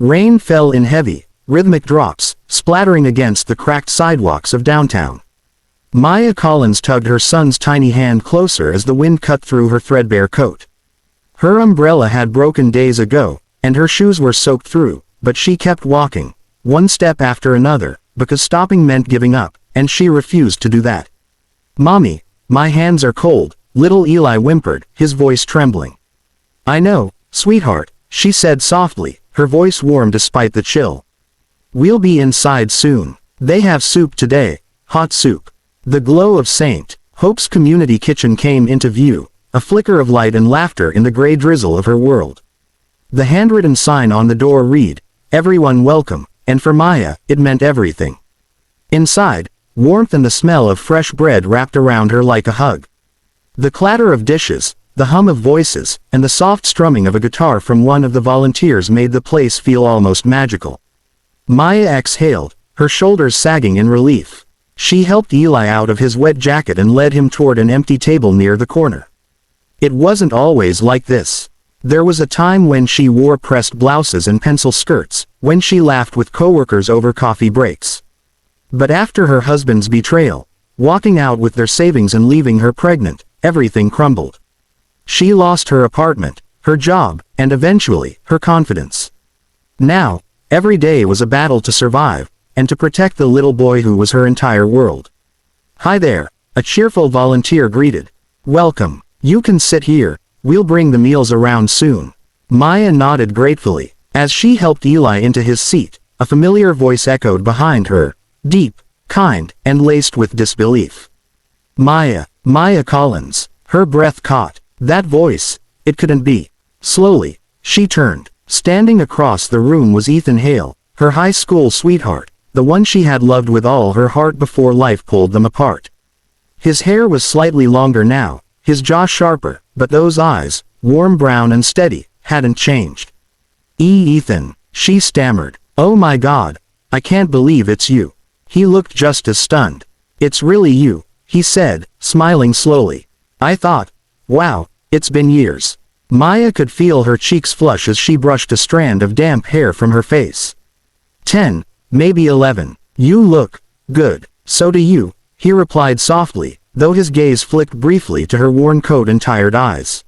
Rain fell in heavy, rhythmic drops, splattering against the cracked sidewalks of downtown. Maya Collins tugged her son's tiny hand closer as the wind cut through her threadbare coat. Her umbrella had broken days ago, and her shoes were soaked through, but she kept walking, one step after another, because stopping meant giving up, and she refused to do that. "Mommy, my hands are cold," little Eli whimpered, his voice trembling. "I know, sweetheart," she said softly, her voice warm despite the chill. "We'll be inside soon. They have soup today, hot soup." The glow of St. Hope's community kitchen came into view, a flicker of light and laughter in the gray drizzle of her world. The handwritten sign on the door read, "Everyone welcome," and for Maya, it meant everything. Inside, warmth and the smell of fresh bread wrapped around her like a hug. The clatter of dishes, the hum of voices, and the soft strumming of a guitar from one of the volunteers made the place feel almost magical. Maya exhaled, her shoulders sagging in relief. She helped Eli out of his wet jacket and led him toward an empty table near the corner. It wasn't always like this. There was a time when she wore pressed blouses and pencil skirts, when she laughed with coworkers over coffee breaks. But after her husband's betrayal, walking out with their savings and leaving her pregnant, everything crumbled. She lost her apartment, her job, and eventually, her confidence. Now, every day was a battle to survive, and to protect the little boy who was her entire world. "Hi there," a cheerful volunteer greeted. "Welcome. You can sit here, we'll bring the meals around soon." Maya nodded gratefully. As she helped Eli into his seat, a familiar voice echoed behind her, deep, kind, and laced with disbelief. Maya Collins. Her breath caught. That voice, it couldn't be. Slowly, she turned. Standing across the room was Ethan Hale, her high school sweetheart, the one she had loved with all her heart before life pulled them apart. His hair was slightly longer now, his jaw sharper, but those eyes, warm brown and steady, hadn't changed. Ethan," she stammered. "Oh my God, I can't believe it's you." He looked just as stunned. "It's really you," he said, smiling slowly. "I thought, wow, it's been years." Maya could feel her cheeks flush as she brushed a strand of damp hair from her face. 10, maybe 11. "You look good." "So do you," he replied softly, though his gaze flicked briefly to her worn coat and tired eyes.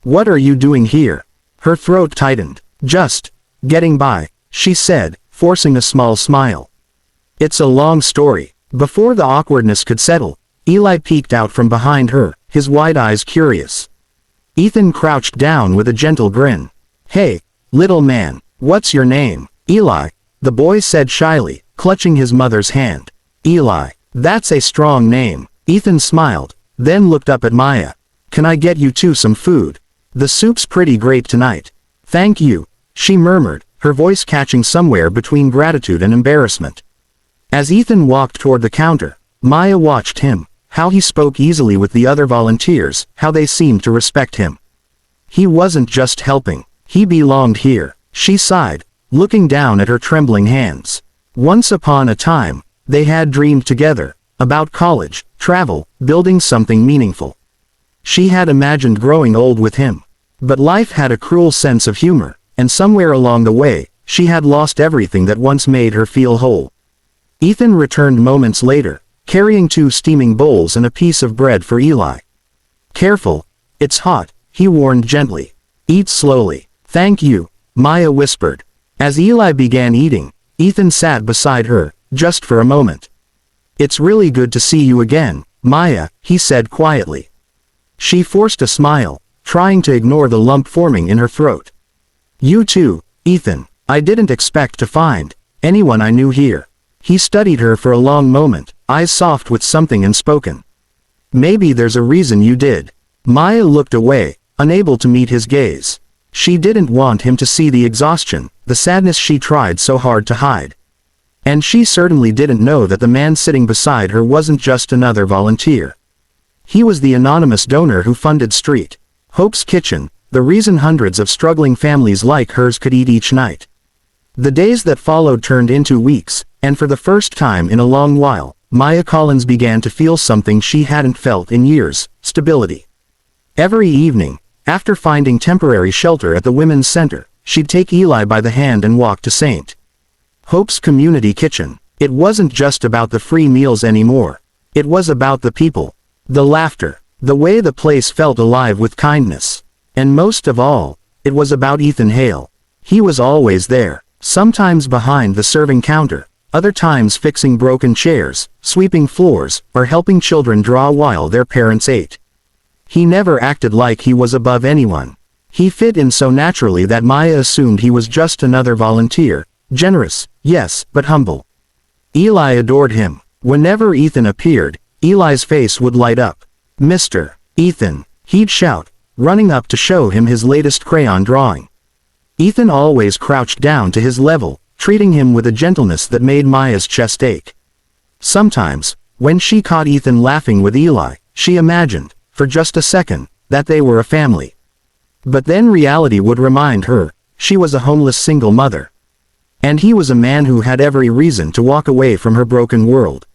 "What are you doing here?" Her throat tightened. "Just getting by," she said, forcing a small smile. "It's a long story." Before the awkwardness could settle, Eli peeked out from behind her, his wide eyes curious. Ethan crouched down with a gentle grin. "Hey, little man, what's your name?" "Eli," the boy said shyly, clutching his mother's hand. "Eli, that's a strong name." Ethan smiled, then looked up at Maya. "Can I get you two some food? The soup's pretty great tonight." "Thank you," she murmured, her voice catching somewhere between gratitude and embarrassment. As Ethan walked toward the counter, Maya watched him, how he spoke easily with the other volunteers, how they seemed to respect him. He wasn't just helping, he belonged here. She sighed, looking down at her trembling hands. Once upon a time, they had dreamed together, about college, travel, building something meaningful. She had imagined growing old with him. But life had a cruel sense of humor, and somewhere along the way, she had lost everything that once made her feel whole. Ethan returned moments later, carrying 2 steaming bowls and a piece of bread for Eli. "Careful, it's hot," he warned gently. "Eat slowly." "Thank you," Maya whispered. As Eli began eating, Ethan sat beside her, just for a moment. "It's really good to see you again, Maya," he said quietly. She forced a smile, trying to ignore the lump forming in her throat. "You too, Ethan. I didn't expect to find anyone I knew here." He studied her for a long moment, eyes soft with something unspoken. "Maybe there's a reason you did." Maya looked away, unable to meet his gaze. She didn't want him to see the exhaustion, the sadness she tried so hard to hide. And she certainly didn't know that the man sitting beside her wasn't just another volunteer. He was the anonymous donor who funded Street Hope's Kitchen, the reason hundreds of struggling families like hers could eat each night. The days that followed turned into weeks, and for the first time in a long while, Maya Collins began to feel something she hadn't felt in years: stability. Every evening, after finding temporary shelter at the Women's Center, she'd take Eli by the hand and walk to St. Hope's community kitchen. It wasn't just about the free meals anymore. It was about the people. The laughter. The way the place felt alive with kindness. And most of all, it was about Ethan Hale. He was always there, sometimes behind the serving counter, other times fixing broken chairs, sweeping floors, or helping children draw while their parents ate. He never acted like he was above anyone. He fit in so naturally that Maya assumed he was just another volunteer, generous, yes, but humble. Eli adored him. Whenever Ethan appeared, Eli's face would light up. "Mr. Ethan," he'd shout, running up to show him his latest crayon drawing. Ethan always crouched down to his level, treating him with a gentleness that made Maya's chest ache. Sometimes, when she caught Ethan laughing with Eli, she imagined, for just a second, that they were a family. But then reality would remind her, she was a homeless single mother. And he was a man who had every reason to walk away from her broken world.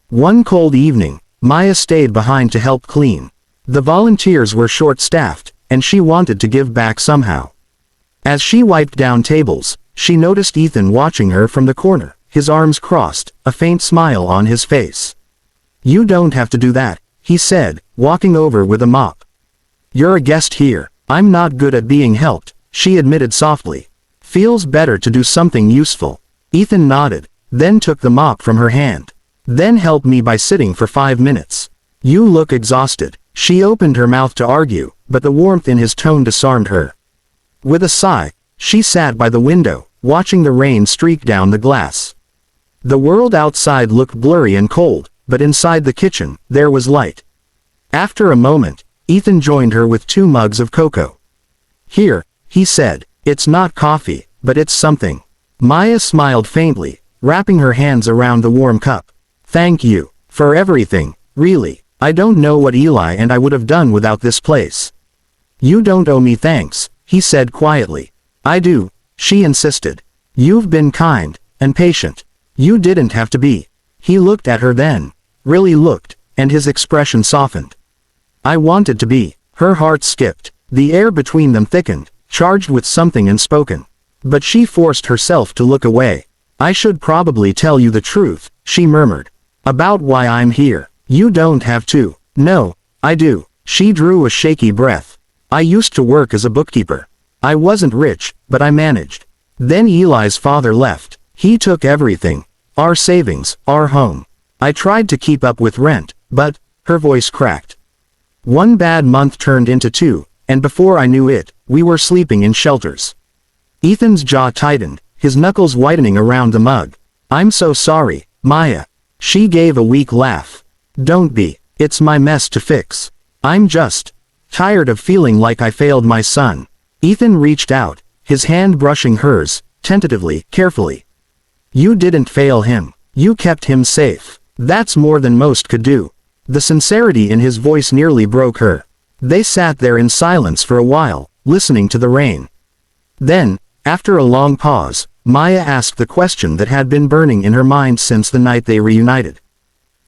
One cold evening, Maya stayed behind to help clean. The volunteers were short-staffed, and she wanted to give back somehow. As she wiped down tables, she noticed Ethan watching her from the corner, his arms crossed, a faint smile on his face. "You don't have to do that," he said, walking over with a mop. "You're a guest here. I'm not good at being helped," she admitted softly. "Feels better to do something useful." Ethan nodded, then took the mop from her hand. "Then help me by sitting for 5 minutes. You look exhausted." She opened her mouth to argue, but the warmth in his tone disarmed her. With a sigh, she sat by the window, watching the rain streak down the glass. The world outside looked blurry and cold, but inside the kitchen, there was light. After a moment, Ethan joined her with 2 mugs of cocoa. "Here," he said, "it's not coffee, but it's something." Maya smiled faintly, wrapping her hands around the warm cup. "Thank you. For everything, really. I don't know what Eli and I would have done without this place." "You don't owe me thanks," he said quietly. "I do," she insisted. "You've been kind, and patient. You didn't have to be." He looked at her then, really looked, and his expression softened. "I wanted to be." Her heart skipped. The air between them thickened, charged with something unspoken. But she forced herself to look away. "I should probably tell you the truth," she murmured. "About why I'm here." "You don't have to." "No, I do." She drew a shaky breath. "I used to work as a bookkeeper. I wasn't rich, but I managed. Then Eli's father left. He took everything. Our savings, our home. I tried to keep up with rent, but," her voice cracked. "One bad month turned into 2, and before I knew it, we were sleeping in shelters." Ethan's jaw tightened, his knuckles whitening around the mug. "I'm so sorry, Maya." She gave a weak laugh. "Don't be. It's my mess to fix. I'm just tired of feeling like I failed my son." Ethan reached out, his hand brushing hers, tentatively, carefully. "You didn't fail him. You kept him safe. That's more than most could do." The sincerity in his voice nearly broke her. They sat there in silence for a while, listening to the rain. Then, after a long pause, Maya asked the question that had been burning in her mind since the night they reunited.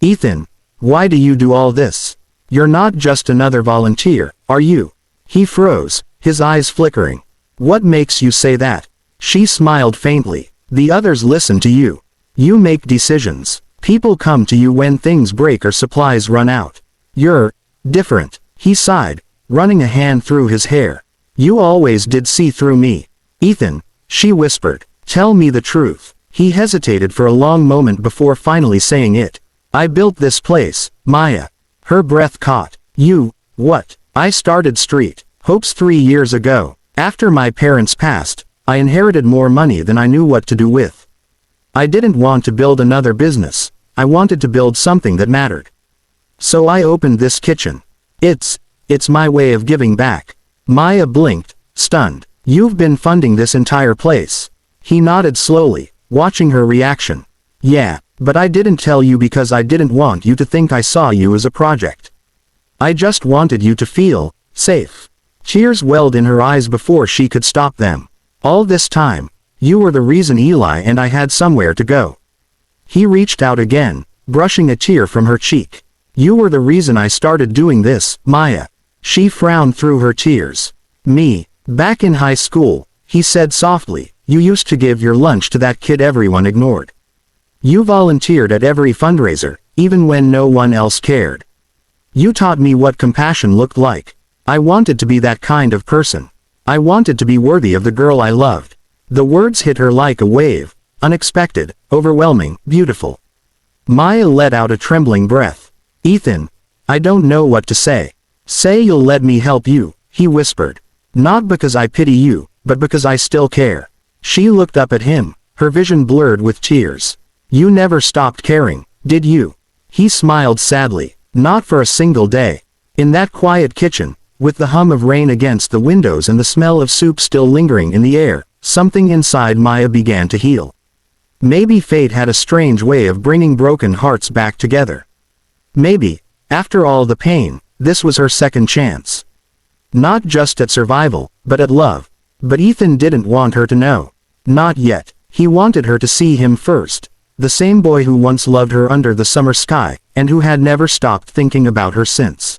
"Ethan, why do you do all this? You're not just another volunteer, are you?" He froze, his eyes flickering. "What makes you say that?" She smiled faintly. "The others listen to you. You make decisions. People come to you when things break or supplies run out. You're different." He sighed, running a hand through his hair. "You always did see through me." "Ethan," she whispered, "tell me the truth." He hesitated for a long moment before finally saying it. "I built this place, Maya." Her breath caught. "You, what?" "I started Street Hopes 3 years ago. After my parents passed, I inherited more money than I knew what to do with. I didn't want to build another business. I wanted to build something that mattered. So I opened this kitchen. It's my way of giving back." Maya blinked, stunned. "You've been funding this entire place." He nodded slowly, watching her reaction. "Yeah, but I didn't tell you because I didn't want you to think I saw you as a project. I just wanted you to feel safe." Tears welled in her eyes before she could stop them. "All this time, you were the reason Eli and I had somewhere to go." He reached out again, brushing a tear from her cheek. "You were the reason I started doing this, Maya." She frowned through her tears. "Me?" Back in high school, he said softly, you used to give your lunch to that kid everyone ignored. You volunteered at every fundraiser, even when no one else cared. You taught me what compassion looked like. I wanted to be that kind of person. I wanted to be worthy of the girl I loved. The words hit her like a wave, unexpected, overwhelming, beautiful. Maya let out a trembling breath. Ethan, I don't know what to say. Say you'll let me help you, he whispered. Not because I pity you, but because I still care. She looked up at him, her vision blurred with tears. You never stopped caring, did you? He smiled sadly. Not for a single day. In that quiet kitchen, with the hum of rain against the windows and the smell of soup still lingering in the air, something inside Maya began to heal. Maybe fate had a strange way of bringing broken hearts back together. Maybe, after all the pain, this was her second chance. Not just at survival, but at love. But Ethan didn't want her to know. Not yet. He wanted her to see him first. The same boy who once loved her under the summer sky, and who had never stopped thinking about her since.